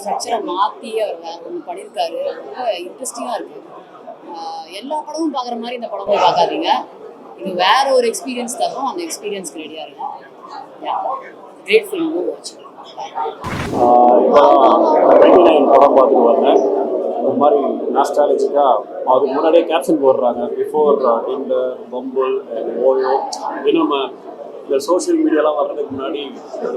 ஸ்ட்ரக்சரை மாற்றி அவர் வேறு ஒன்று பண்ணியிருக்காரு. ரொம்ப இன்ட்ரெஸ்டிங்காக இருக்குது. எல்லா படமும் பார்க்குற மாதிரி இந்த படம் போய் பார்க்காதீங்க. இது வேற ஒரு எக்ஸ்பீரியன்ஸ் தரும். அந்த எக்ஸ்பீரியன்ஸ்க்கு ரெடியாக இருக்கும். Great film. Go watch. படம் பார்த்துட்டு வந்தேன். ஒரு மாதிரி நாஸ்டாலஜிக்காக அதுக்கு முன்னாடியே கேப்ஷன் போடுறாங்க, before Tinder, bumble and OYO. இன்னும் நம்ம இந்த சோஷியல் மீடியாலாம் வர்றதுக்கு முன்னாடி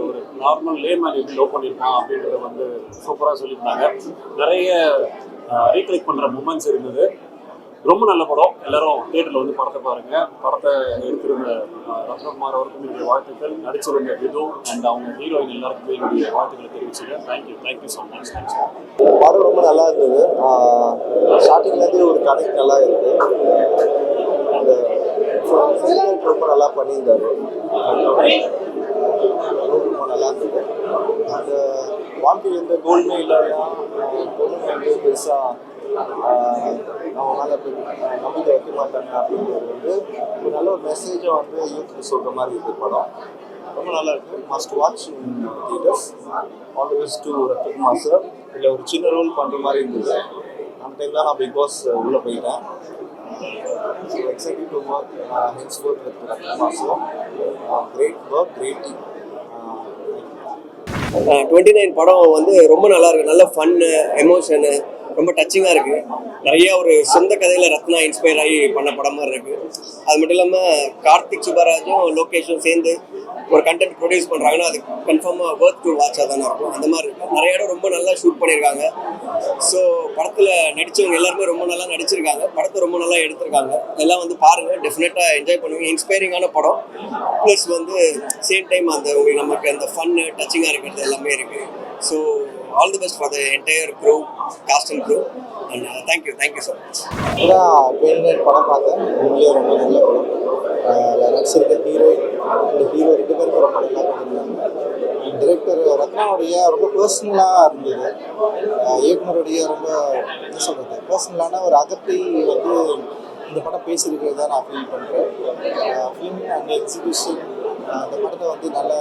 ஒரு நார்மல் லேமேன் எப்படி லவ் பண்ணியிருப்பான் அப்படின்றத வந்து சூப்பராக சொல்லியிருந்தாங்க. நிறைய ரீகலெக்ட் பண்ணுற மூமெண்ட்ஸ் இருந்தது. ரொம்ப நல்ல படம். எல்லாரும் தியேட்டரில் வந்து படத்தை பாருங்கள். படத்தை எடுத்திருந்த ரத்னகுமார் அவருக்கும் என்னுடைய வாழ்த்துக்கள். நடிச்சிருந்த விது அண்ட் அவங்க ஹீரோயின் எல்லாருக்குமே என்னுடைய வாழ்த்துக்களை தெரிவிச்சுக்கிறேன். Thank you so much. தேங்க்ஸ். படம் ரொம்ப நல்லா இருந்தது. ஸ்டார்டிங்லேருந்தே ஒரு கனெக்ட் நல்லா இருக்குது. அந்த ரொம்ப நல்லா பண்ணியிருந்தாரு. ரொம்ப நல்லா இருந்தது. அந்த வாழ்க்கையில் எந்த கோல்மே இல்லாமல் பொண்ணுங்க வந்து பெருசாக அவங்க மேலே நம்பிக்கை வைக்க மாட்டாங்க அப்படிங்கிறது வந்து ஒரு நல்ல ஒரு மெசேஜை வந்து யூத்துக்கு சொல்கிற மாதிரி இருக்குது படம். ரொம்ப நல்லா இருக்குது. Must watch in theatres. All the best to Ratnakumar sir. இல்லை ஒரு சின்ன ரோல் பண்ணுற மாதிரி இருந்தது. அந்த டைம் தான் நான் பிக் பாஸ் உள்ளே போயிட்டேன். ஸோ எக்ஸைட்டட் டு ஒர்க் ஹென்ஸ்வொர்த் with Ratnakumar sir. Great work, great team. 29 படம் வந்து ரொம்ப நல்லா இருக்கு. நல்ல ஃபன்னு, எமோஷனு, ரொம்ப டச்சிங்காக இருக்குது. நிறைய ஒரு சொந்த கதையில் ரத்னா இன்ஸ்பயர் ஆகி பண்ண படம் மாதிரி இருக்குது. அது மட்டும் இல்லாமல் கார்த்திக் சுப்பராஜும் லோகேஷும் சேர்ந்து ஒரு கண்டென்ட் ப்ரொடியூஸ் பண்ணுறாங்கன்னா அது கன்ஃபார்மாக ஒர்த் டு வாட்சாக தானே இருக்கும். அந்த மாதிரி இருக்கும். நிறைய இடம் ரொம்ப நல்லா ஷூட் பண்ணியிருக்காங்க. ஸோ படத்தில் நடித்தவங்க எல்லாருமே ரொம்ப நல்லா நடிச்சிருக்காங்க. படத்தை ரொம்ப நல்லா எடுத்திருக்காங்க. எல்லாம் வந்து பாருங்கள், டெஃபினட்டாக என்ஜாய் பண்ணுவீங்க. இன்ஸ்பைரிங்கான படம். ப்ளஸ் வந்து சேம் டைம் அந்த உங்களுக்கு நமக்கு அந்த ஃபன்னு டச்சிங்காக இருக்கிறது எல்லாமே இருக்குது. So all the best for the entire crew, cast and crew, and thank you so much. அதான் 29 படம் பார்த்தேன். உண்மையிலே ரொம்ப நல்ல படம். நடிச்சிருக்க ஹீரோயின் அந்த ஹீரோ 2 பேருமே ரொம்ப நல்லா பண்ணியிருந்தாங்க. டிரெக்டர் ரத்னாவுடைய ரொம்ப பர்சனலாக இருந்தது. இயக்குனருடைய ரொம்ப என்ன சொல்கிறது, பர்சனலான ஒரு அகத்தை வந்து இந்த படம் பேசியிருக்கிறத நான் ஃபீல் பண்ணுறேன். ஃபிலிம் அண்ட் எக்ஸிபிஷன் அந்த படத்தை வந்து நல்லா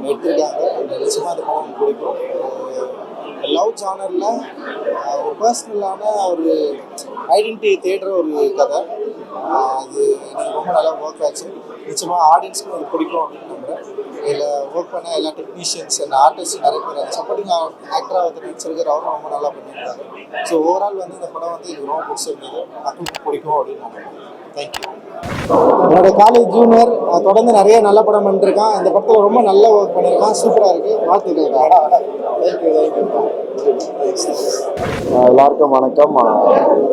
எடுத்திருக்காங்க. நிச்சயமாக அந்த படம் பிடிக்கும். லவ் ஜானரில் ஒரு பர்சனலான ஒரு ஐடென்டிட்டி தேடுற ஒரு கதை. அது எனக்கு ரொம்ப நல்லா ஒர்க் ஆச்சு. நிச்சயமாக ஆடியன்ஸ்க்கும் அது பிடிக்கும் அப்படின்னு நம்புகிறேன். இதில் ஒர்க் பண்ண எல்லா டெக்னீஷியன்ஸ் அண்ட் ஆர்டிஸ்ட் நிறைய பேர் சப்போர்ட்டிங் ஆக்டராக வந்து நடிச்சிருக்கிற அவரும் ரொம்ப நல்லா பண்ணியிருக்காரு. ஸோ ஓவரால் வந்து இந்த படம் வந்து எனக்கு ரொம்ப பிடிச்சிருந்தது. மக்களுக்கு பிடிக்கும் அப்படின்னு நம்புகிறேன். தேங்க்யூ. என்னோட காலேஜ் ஜூனியர் தொடர்ந்து நிறைய நல்ல படம் பண்ணிருக்கான். இந்த படத்தில் ரொம்ப நல்ல ஒர்க் பண்ணியிருக்கான். சூப்பராக இருக்குது. வாழ்த்துக்கள். தேங்க்யூ. எல்லாருக்கும் வணக்கம்.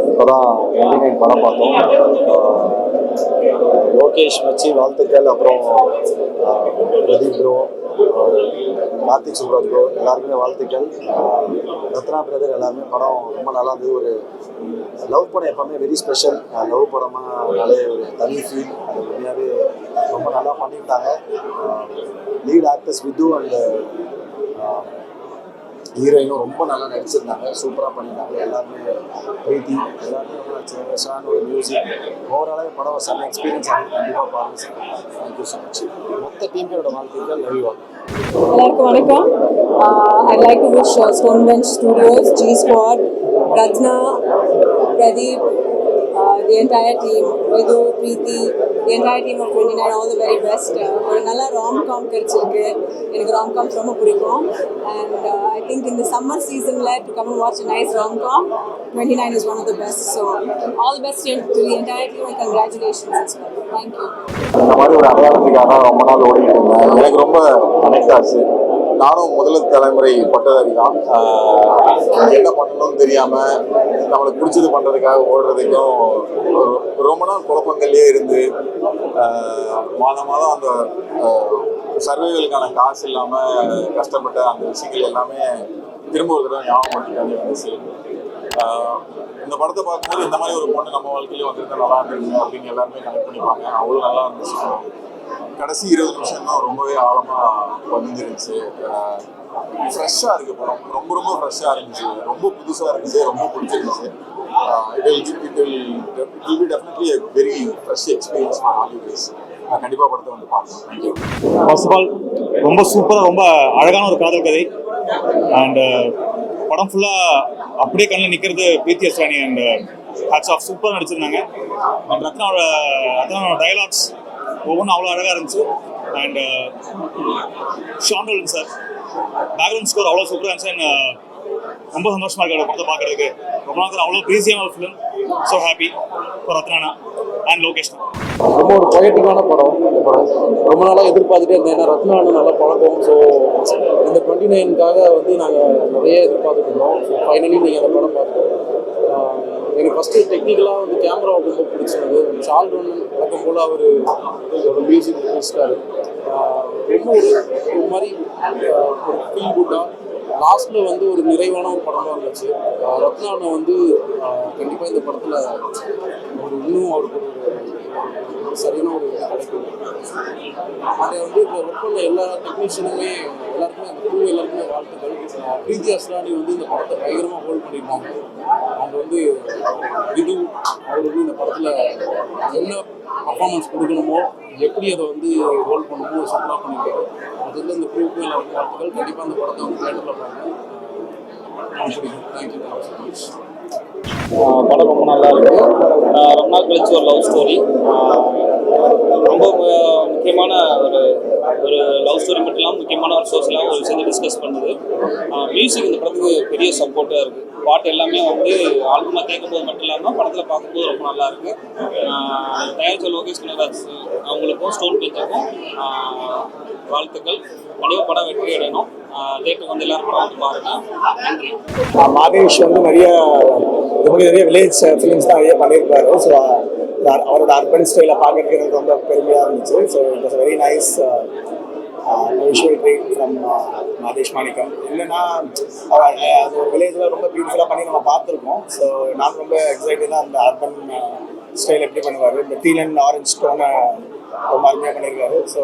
இப்போ தான் 29 படம் பார்த்தோம். லோகேஷ் வச்சு வாழ்த்துக்கள். அப்புறம் பிரதீப் ப்ரோ, கார்த்திக் சுப்ராஜ் ப்ரோ எல்லாருக்குமே வாழ்த்துக்கள். ரத்னா பிரதர் எல்லாருமே படம் ரொம்ப நல்லா இருந்தது. ஒரு லவ் படம் எப்போவுமே வெரி ஸ்பெஷல். லவ் படமானாலே ஒரு தனி ஃபீல். அது உண்மையாகவே ரொம்ப நல்லா பண்ணியிருந்தாங்க. லீட் ஆக்டர்ஸ் விது அண்ட் ஹீரோயினும் ரொம்ப நல்லா நடிச்சிருந்தாங்க. சூப்பராக பண்ணியிருந்தாங்க. எல்லாருமே பிரீத்தி எல்லாருமே ரொம்ப சேஷான ஒரு மியூசிக். ஓவராலாக படம் செம்ம எக்ஸ்பீரியன்ஸ் ஆகும். கண்டிப்பாக பாருங்கள் சார். Thank you so much. மொத்த டீமோட வாழ்த்துக்கள். Love you all. எல்லாருக்கும் வணக்கம். I'd like to wish Stone Bench Studios, G Squad, Ratna, Pradeep, the entire team, Vidhu, Preeti, the entire team of 29 all the very best. ஒரு நல்ல rom-com கிடைச்சிருக்கு. எனக்கு rom-coms ரொம்ப பிடிக்கும். And I think in the summer season to come and watch a nice rom-com, 29 is one of the best. So all the best to the entire team and congratulations as well. Thank you. இந்த மாதிரி ஒரு அடையாளத்துக்காக தான் ரொம்ப நாள் ஓடிட்டு இருந்தேன். எனக்கு ரொம்ப கனெக்ட் ஆச்சு. நானும் முதல் தலைமுறை பட்டதாரி தான். என்ன பண்ணணும்னு தெரியாமல் நம்மளுக்கு பிடிச்சது பண்ணுறதுக்காக ஓடுறதுக்கும் ரொம்ப நாள் குழப்பங்கள்லேயே இருந்து மாதம் அந்த சர்வைகளுக்கான காசு இல்லாமல் கஷ்டப்பட்ட அந்த விஷயங்கள் எல்லாமே திரும்ப ஒரு தடவை ஞாபகப்படுத்திட்டாங்க வந்துச்சு. இந்த படத்தை பார்க்கும்போது இந்த மாதிரி ஒரு பொண்ணு நம்ம வாழ்க்கையிலே வந்துருந்தா நல்லா இருந்துருங்க அப்படின்னு எல்லாருமே கனெக்ட் பண்ணிப்பாங்க. அவ்வளோ நல்லா இருந்துச்சு. கடைசி 20 நிமிஷம் தான் ரொம்பவே ஆழமாக பதிஞ்சிருந்துச்சு. ஃப்ரெஷ்ஷாக இருக்குது படம். ரொம்ப ரொம்ப ஃப்ரெஷ்ஷாக இருந்துச்சு. ரொம்ப புதுசாக இருந்துச்சு. ரொம்ப பிடிச்சிருந்துச்சு. it will be definitely a very fresh experience for all you guys. நான் கண்டிப்பாக படத்தை வந்து பார்க்கணும். தேங்க்யூ. ஃபர்ஸ்ட் ஆஃப் ஆல் ரொம்ப சூப்பராக ரொம்ப அழகான ஒரு காதல் கதை. அண்ட் படம் ஃபுல்லாக அப்படியே கண்ணில் நிற்கிறது பிரீத்தி அஸ்ரானி அண்ட் ஹேட்ஸ் ஆஃப் சூப்பராக நடிச்சிருந்தாங்க. அண்ட் ரத்னாவோட டயலாக்ஸ் ஒவ்வொன்றும் அவ்வளோ அழகாக இருந்துச்சு. அண்ட் ஷாண்டோலன் சார் பேக்ரவுண்ட் ஸ்கோர் அவ்வளோ சூப்பராக இருந்துச்சு. அண்ட் ரொம்ப சந்தோஷமாக இருக்கு படத்தை பார்க்குறதுக்கு. ரொம்ப நாள் அவ்வளோ ப்ரீசியான ஒரு ஃபிலிம். ஸோ ஹாப்பி ஃபார் ரத்னானா அண்ட் லோகேஷ். ரொம்ப ஒரு பொயட்டிக்கான படம். இந்த படம் ரொம்ப நாளாக எதிர்பார்த்துட்டே இருந்தேன். ஏன்னா ரத்னான நல்லா பழக்கம். ஸோ இந்த 29க்காக வந்து நாங்கள் நிறைய எதிர்பார்த்துட்டு இருந்தோம். ஸோ ஃபைனலி நீங்கள் அந்த படம் பார்த்தோம். எனக்கு ஃபஸ்ட்டு டெக்னிக்கலாக வந்து கேமரா ரொம்ப பிடிச்சிருந்தது. சால்ரோன் வழக்கம் போல் அவர் ஒரு மியூசிக் பிடிச்சிட்டாரு. ரொம்ப ஒரு மாதிரி ஒரு ஃபீல் குட்டாக லாஸ்ட்டில் வந்து ஒரு நிறைவான ஒரு படமாக இருந்துச்சு. ரத்னானை வந்து கண்டிப்பாக இந்த படத்தில் ஒரு இன்னும் அவருக்கு ஒரு சரியான ஒரு கிடைக்கும். அதை வந்து இப்போ ஒர்க் பண்ண எல்லா டெக்னீஷியனுமே எல்லாருக்குமே அந்த குழு எல்லாருக்குமே வாழ்த்துக்கள். பிரீத்தி அஸ்ரானி வந்து இந்த படத்தை பயங்கரமாக ஹோல்ட் பண்ணியிருக்காங்க. அவங்க வந்து விது அவர் வந்து இந்த படத்தில் என்ன பர்ஃபார்மன்ஸ் கொடுக்கணுமோ எப்படி அதை வந்து ஹோல்ட் பண்ணணுமோ சூப்பராக பண்ணியிருக்காரு. அது வந்து இந்த குழுவுக்கும் எல்லாருக்கும் வாழ்த்துக்கள். கண்டிப்பாக அந்த படத்தை வந்து தேட்டரில் பாருங்கள். பிடிக்கும். Thank you so much. படம் ரொம்ப நல்லா இருக்குது. ரொம்ப நாள் கழிச்சு ஒரு லவ் ஸ்டோரி. ரொம்ப முக்கியமான ஒரு லவ் ஸ்டோரி மட்டும் இல்லாமல் முக்கியமான ஒரு சோஷியலாக ஒரு விஷயத்தை டிஸ்கஸ் பண்ணுது. மியூசிக் இந்த படத்துக்கு பெரிய சப்போர்ட்டாக இருக்குது. பாட்டு எல்லாமே வந்து ஆல்பமாக கேட்கும்போது மட்டும் இல்லாமல் படத்தில் பார்க்கும்போது ரொம்ப நல்லா இருக்குது. தயாரிச்ச லோகேஷ் கனகராஜ் அவங்களுக்கும் ஸ்டோன் பேச்சுக்கும் வாழ்த்துக்கள். கண்டிப்பாக படம் வெற்றி அடையணும். தேட்டருக்கு வந்து எல்லாரும் படம் வந்து பாருங்கள். நன்றி. மாதேஷ் வந்து நிறைய வில்லேஜ் ஃபிலிம்ஸ் தான் நிறைய பண்ணியிருப்பாரு. ஸோ அவரோட அர்பன் ஸ்டைலை பார்க்கறதுக்கு எனக்கு ரொம்ப பெருமையாக இருந்துச்சு. So it was very nice visual treat from Madhesh Manickam. என்னன்னா அது ஒரு வில்லேஜில் ரொம்ப பியூட்டிஃபுல்லாக பண்ணி நம்ம பார்த்துருக்கோம். ஸோ நான் ரொம்ப எக்ஸைட்டடாக அந்த அர்பன் ஸ்டைல் எப்படி பண்ணுவார். இந்த டீல் அண்ட் ஆரஞ்ச் ஸ்டோனை ரொம்ப அருமையாக பண்ணியிருக்காரு. ஸோ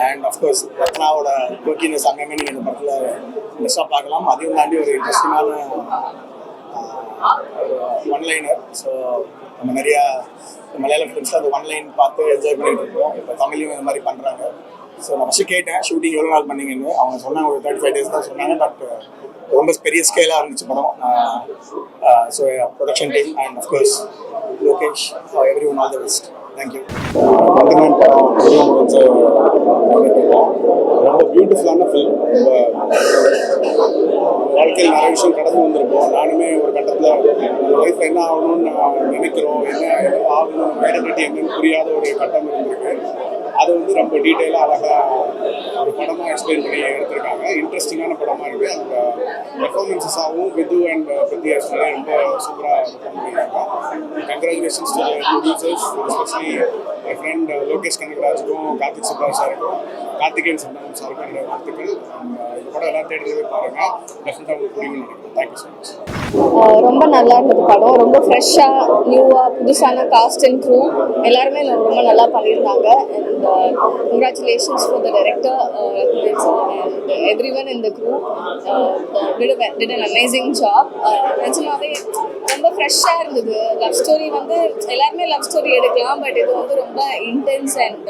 அண்ட் அஃப்கோர்ஸ் ரத்னாவோட கோக்கினஸ் அங்கங்கே நீங்கள் இந்த படத்தில் பெஸ்ட்டாக பார்க்கலாம். அதையும் தாண்டி ஒரு இன்ட்ரெஸ்டிங்கான ஒரு ஒன்லைனர். ஸோ நம்ம நிறையா மலையாளம் ஃபிலிம்ஸில் அந்த ஒன்லைன் பார்த்து என்ஜாய் பண்ணிட்டு இருக்கோம். இப்போ தமிழையும் இந்த மாதிரி பண்ணுறாங்க. ஸோ நான் ஃபஸ்ட்டு கேட்டேன் ஷூட்டிங் எவ்வளோ நாள் பண்ணீங்கன்னு. அவங்க சொன்னாங்க ஒரு 35 days தான் சொன்னாங்க. பட் ரொம்ப பெரிய ஸ்கேலாக இருந்துச்சு படம். So production team and of course Lokesh every one all the best. Thank you. படம் முடிஞ்சு ரொம்ப பியூட்டிஃபுல்லான ஃபிலிம். வாழ்க்கையில் நிறைய விஷயம் கடந்து வந்திருக்கோம். நானுமே ஒரு கட்டத்தில் நம்ம லைஃப்பில் என்ன ஆகணும்னு நினைக்கிறோம், என்ன ஆகணும், ஐடென்டிட்டி என்னன்னு புரியாத ஒரு கட்டம் இருந்திருக்கு. அது வந்து ரொம்ப டீட்டெயிலாக அழகாக ஒரு படமாக எக்ஸ்பிளைன் பண்ணி எடுத்திருக்காங்க. இன்ட்ரெஸ்டிங்கான படமாக இருக்குது. அந்த பெர்ஃபார்மன்ஸஸாகவும் விது அண்ட் பிரீத்தி அஸ்ரானி ரொம்ப சூப்பராக பெர்ஃபார்ம் பண்ணியிருக்காங்க. கங்க்ராச்சுலேஷன்ஸ் டு ப்ரொடியூசர்ஸ், எஸ்பெஷலி என் ஃப்ரெண்ட் லோகேஷ் கனகராஜுக்கும் கார்த்திக் சுப்ராஜ் சாருக்கும் கார்த்திகேயன் சந்தானம் சாருக்கும் என்னுடைய வாழ்த்துக்கள். இந்த படம் எல்லாம் தேட்டரில் பாருங்கள். டெஃபினட்டாக உங்களுக்கு புரியும்னு நினைக்கிறேன். Thank you so much. ரொம்ப நல்லா இருந்தது படம். ரொம்ப ஃப்ரெஷ்ஷாக நியூவாக புதுசான காஸ்ட் அண்ட் க்ரூ எல்லாருமே ரொம்ப நல்லா பண்ணியிருந்தாங்க. And congratulations for the director and everyone in the crew did an amazing job. நிஜமாவே ரொம்ப ஃப்ரெஷ்ஷாக இருந்தது. லவ் ஸ்டோரி வந்து எல்லாருமே லவ் ஸ்டோரி எடுக்கலாம். பட் இது வந்து ரொம்ப இன்டென்ஸ் அண்ட்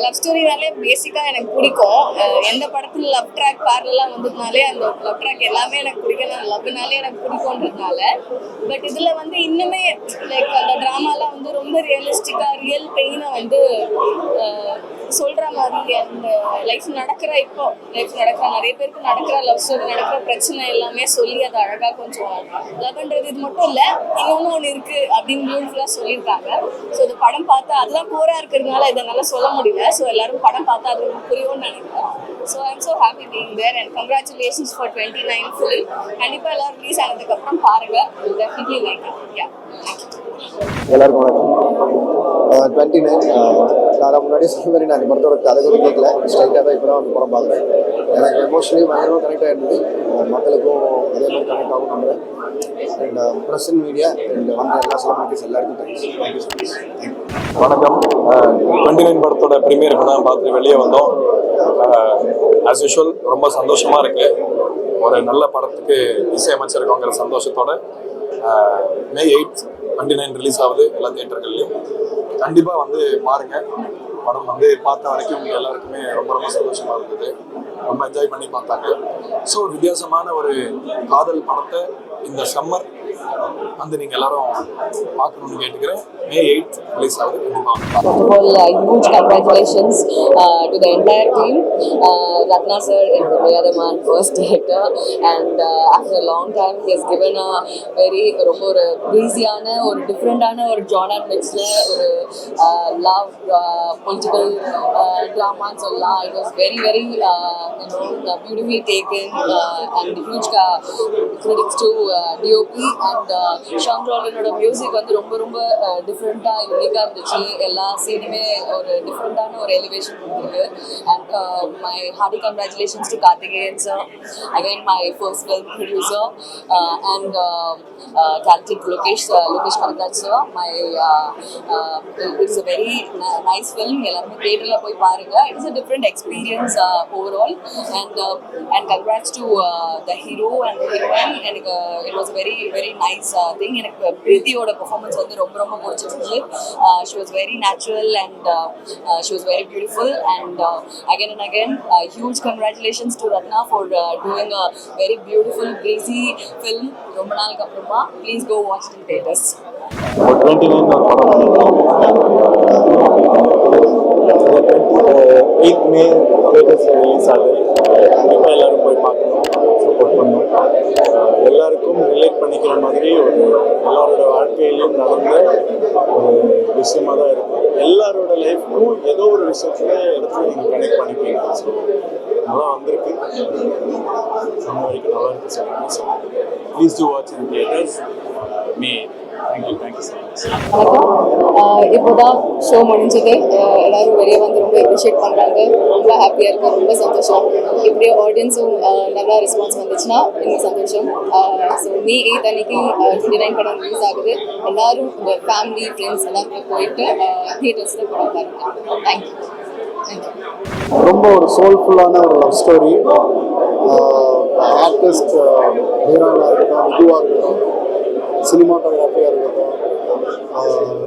லவ் ஸ்டோரினாலே பேசிக்காக எனக்கு பிடிக்கும். எந்த படத்தில் லவ் ட்ராக் பேரலாக வந்ததுனாலே அந்த லவ் ட்ராக் எல்லாமே எனக்கு பிடிக்கும். நான் லவ்னாலே எனக்கு பிடிக்கும்ன்றதுனால. பட் இதில் வந்து இன்னுமே லைக் அந்த ட்ராமாலாம் வந்து ரொம்ப ரியலிஸ்டிக்காக ரியல் பெயினை வந்து சொல்கிற மாதிரி அந்த லைஃப் நடக்கிற நிறைய பேருக்கு நடக்கிற லவ் ஸ்டோரி நடக்கிற பிரச்சனை எல்லாமே சொல்லி அதை அழகாக கொஞ்சம் லவ்ன்றது இது மட்டும் இல்லை இன்னொன்று ஒன்று இருக்குது அப்படின்னு பியூட்டிஃபுல்லாக சொல்லியிருக்காங்க. ஸோ இந்த படம் பார்த்தா அதெல்லாம் கோராக இருக்கிறதுனால இதை நல்லா சொல்ல முடியல. ஸோ எல்லாரும் படம் பார்த்தா அது புரியும்னு நினைக்கிறேன். So I am so happy being there and congratulations for 29 film. கண்டிப்பாக எல்லோரும் ரிலீஸ் ஆனதுக்கப்புறம் பாருங்கள். Definitely like it. யா, எல்லாருக்கும் வணக்கம். 29 நான் முன்னாடி சொன்ன மாதிரி நான் இந்த படத்தோட கதை கூட கேட்கல. ஸ்ட்ரைட்டாக தான் இப்போ தான் வந்து படம் பார்க்குறேன். எனக்கு எமோஷனலி பயங்கரமாக கனெக்ட் ஆகிருந்தது. மக்களுக்கும் அதே மாதிரி கனெக்ட் ஆகும் நம்புறேன். And press and media and வந்த எல்லா செலிபிரிட்டிஸ் எல்லாருக்கும் தேங்க்யூ ஸோ மச். தேங்க்யூ. வணக்கம். 29 படத்தோட ப்ரீமியர் இப்போ தான் பார்த்து வெளியே வந்தோம். ஆஸ் யூஷுவல் ரொம்ப சந்தோஷமாக இருக்குது. ஒரு நல்ல படத்துக்கு இசையமைச்சிருக்கோங்கிற சந்தோஷத்தோட May 8 29 ரிலீஸ் ஆகுது எல்லா தியேட்டர்கள்லையும். கண்டிப்பாக வந்து பாருங்கள். படம் வந்து பார்த்த வரைக்கும் எல்லாருக்குமே ரொம்ப ரொம்ப சந்தோஷமாக இருந்தது, ரொம்ப என்ஜாய் பண்ணி பார்த்தாங்க. ஸோ ஒரு வித்தியாசமான ஒரு காதல் படத்தை இந்த சம்மர் வந்து நீங்கள் எல்லாரும் பார்க்கணும்னு கேட்டுக்கிறேன். May 8th ரிலீஸ் ஆகுது. First of all, huge congratulations to the entire team. Ratna sir is the Veyadaman first director, and after a long time he has given a very ரொம்ப ஒரு breezy-ஆன ஒரு டிஃப்ரெண்டான ஒரு genre mixல ஒரு love political drama சொல்லலாம். It was very beautifully taken, and huge credits to DOP and Sean Rollinoட music வந்து ரொம்ப ரொம்ப டிஃப்ரெண்ட்டாக யூனிக்காக இருந்துச்சு. எல்லா சீனுமே ஒரு டிஃப்ரெண்ட்டான ஒரு எலிவேஷன் கொடுத்துருக்கு. And my hearty congratulations to Karthikeyan sir, again my first film producer, and directed Lokesh Kanagaraj sir. It's a very nice film. எல்லாருமே தியேட்டரில் போய் பாருங்க. It's a different experience overall. And congrats to the hero and the heroine. எனக்கு it was very very nice thing. எனக்கு பிரீத்தியோட performance வந்து ரொம்ப ரொம்ப பிடிச்சிருந்துச்சு. She was very natural and she was very beautiful, and again and again huge congratulations to Ratna for doing a very beautiful breezy film ரொம்ப நாளுக்கு அப்புறமா. Please go watch it in theaters. 29 ஒரு படம் 8th May தியேட்டர்ஸில் release ஆகுது. கண்டிப்பாக எல்லோரும் போய் பார்க்கணும், சப்போர்ட் பண்ணணும். எல்லாருக்கும் ரிலேட் பண்ணிக்கிற மாதிரி ஒரு எல்லாரோட வாழ்க்கையிலும் நடந்த ஒரு விஷயமாக தான் இருக்கும். எல்லாரோட லைஃப்க்கும் ஏதோ ஒரு விஷயத்தில் இடத்துல நீங்கள் கனெக்ட் பண்ணிப்பீங்க. ஸோ நல்லா வந்திருக்கு, சொன்ன வரைக்கும் நல்லா இருக்கு சொல்லுங்கள். So please do watch in theatres May. Thank you so much. வணக்கம். இப்போதான் ஷோ முடிஞ்சது. எல்லாரும் வெளியே வந்து ரொம்ப அப்ரிஷியேட் பண்ணுறாங்க. ரொம்ப ஹாப்பியாக இருக்கும், ரொம்ப சந்தோஷம். இப்படியே ஆடியன்ஸும் நல்லா ரெஸ்பான்ஸ் வந்துச்சுன்னா இன்னும் சந்தோஷம். ஸோ May 8th அன்னைக்கு 29 படம் ரிலீஸ் ஆகுது. எல்லாரும் உங்கள் ஃபேமிலி ஃப்ரெண்ட்ஸ் எல்லாருமே போயிட்டு தியேட்டர்ஸில் படம் பாருங்க. தேங்க்யூ. ரொம்ப ஒரு சோல்ஃபுல்லான ஒரு லவ் ஸ்டோரி. ஆர்டிஸ்ட் ஹீரோனாக இருக்கட்டும், இதுவாக இருக்கட்டும், சினிமாட்டோகிராஃபியாக இருக்கட்டும்,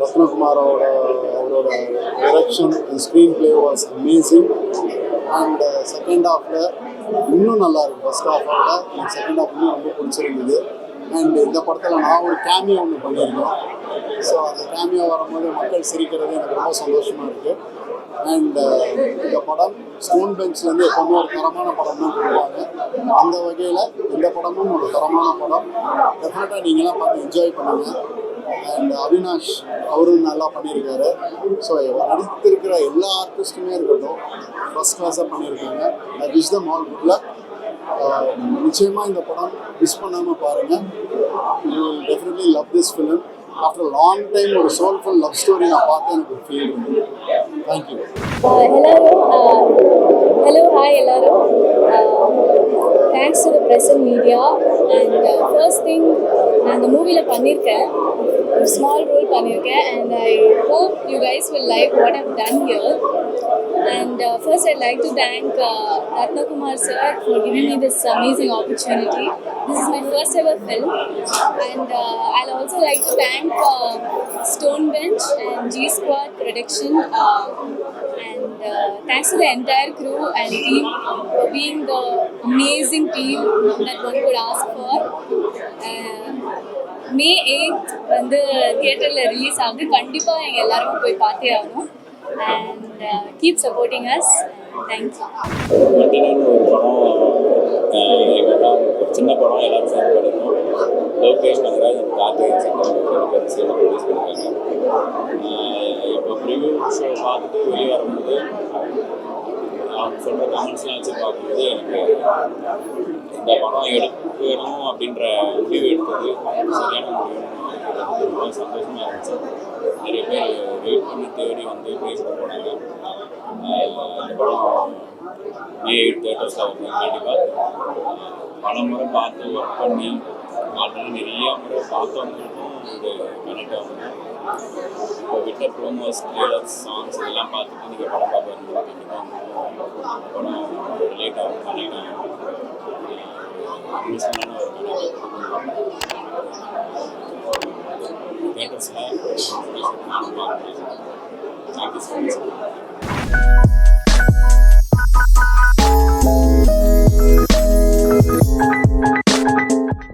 ரத்னகுமாரோட அவரோட direction and screen play was amazing. And second ஹாஃபில் இன்னும் நல்லா இருக்குது. ஃபர்ஸ்ட் ஹாஃபோட எனக்கு செகண்ட் ஹாஃப் இன்னும் ரொம்ப பிடிச்சிருந்தது. அண்ட் இந்த படத்தில் நான் ஒரு கேமியோ ஒன்று பண்ணியிருக்கேன். ஸோ அந்த கேமியோ வரும்போது மக்கள் சிரிக்கிறது எனக்கு ரொம்ப சந்தோஷமாக இருக்குது. அண்ட் இந்த படம் ஸ்டோன் பெஞ்ச்லேருந்து எப்போவுமே ஒரு தரமான படம் தான் கொடுப்பாங்க. அந்த வகையில் இந்த படமும் ஒரு தரமான படம். டெஃபினட்டாக நீங்களாம் பார்த்து என்ஜாய் பண்ணுங்கள். அண்ட் அவினாஷ் அவரும் நல்லா பண்ணியிருக்காரு. ஸோ நடித்திருக்கிற எல்லா ஆர்டிஸ்ட்டுமே இருக்கட்டும் ஃபஸ்ட் கிளாஸாக பண்ணியிருக்காங்க. I wish them all good luck. நிச்சயமாக இந்த படம் மிஸ் பண்ணாமல் பாருங்கள். You will definitely love this film. After long time ஒரு சோல்ஃபுல் லவ் ஸ்டோரி நான் பார்த்து எனக்கு ஒரு ஃபீல் இருந்தது. தேங்க்யூ. Hello, hi எல்லாரும். Thanks to the press and media. And first thing, நான் இந்த மூவியில் பண்ணியிருக்கேன், ஒரு ஸ்மால் ரோல் பண்ணியிருக்கேன். And I hope you guys will like what I've done here. And first I'd like to thank Ratna Kumar sir for giving me this amazing opportunity. This is my first ever film. And I'll also like to thank Stone Bench and G Squad Production. And thanks to the entire crew and team for being the amazing team that one could ask for. May 8th வந்து தியேட்டரில் release ஆகுது. கண்டிப்பாக எங்கள் எல்லாருமே போய் பார்த்தே ஆகணும். And keep supporting us. Thank you. மத்தினு ஒரு படம், எங்கெல்லாம் ஒரு சின்ன படம் எல்லாரும் சேர்ந்து படிக்கணும். லோகேஷ் கனகராஜ் அந்த கார்த்திகேயன் ரெண்டு பேரும் சேர்ந்து ப்ரொடியூஸ் பண்ணியிருக்காங்க. இப்போ ப்ரிவியூ ஷோ பார்த்துட்டு வெளியே வரும்போது அவங்க சொல்கிற கமெண்ட்ஸ்லாம் வச்சு பார்க்கும்போது எனக்கு இந்த படம் எடுக்கணும் அப்படின்ற முடிவு எடுத்தது சரியான முடிவு. ரொம்ப சந்தோஷமாக இருந்துச்சு. நிறைய பேர் வெயிட் பண்ணி தேடி வந்து ப்ரைஸ் போனாங்க. இந்த படம் May 8th தியேட்டர்ஸில் வந்து கண்டிப்பாக பல முறை பார்த்து ஒர்க் பண்ணி ஆல்ரெடி நிறைய முறை பார்த்தவங்களுக்கும் இது கனெக்ட் ஆகும். இப்போ விட்ட ப்ரோமோஸ், ட்ரெய்லர்ஸ், சாங்ஸ் இதெல்லாம் பார்த்துட்டு நீங்கள் படம் பார்க்க வரும்போது கண்டிப்பாக படம் ரிலேட் ஆகும், கனெக்ட் ஆகும். மிஸ்ஸான ஒரு கனெக்ட் தியேட்டர்ஸில் தேங்க்யூ ஸோ மச்.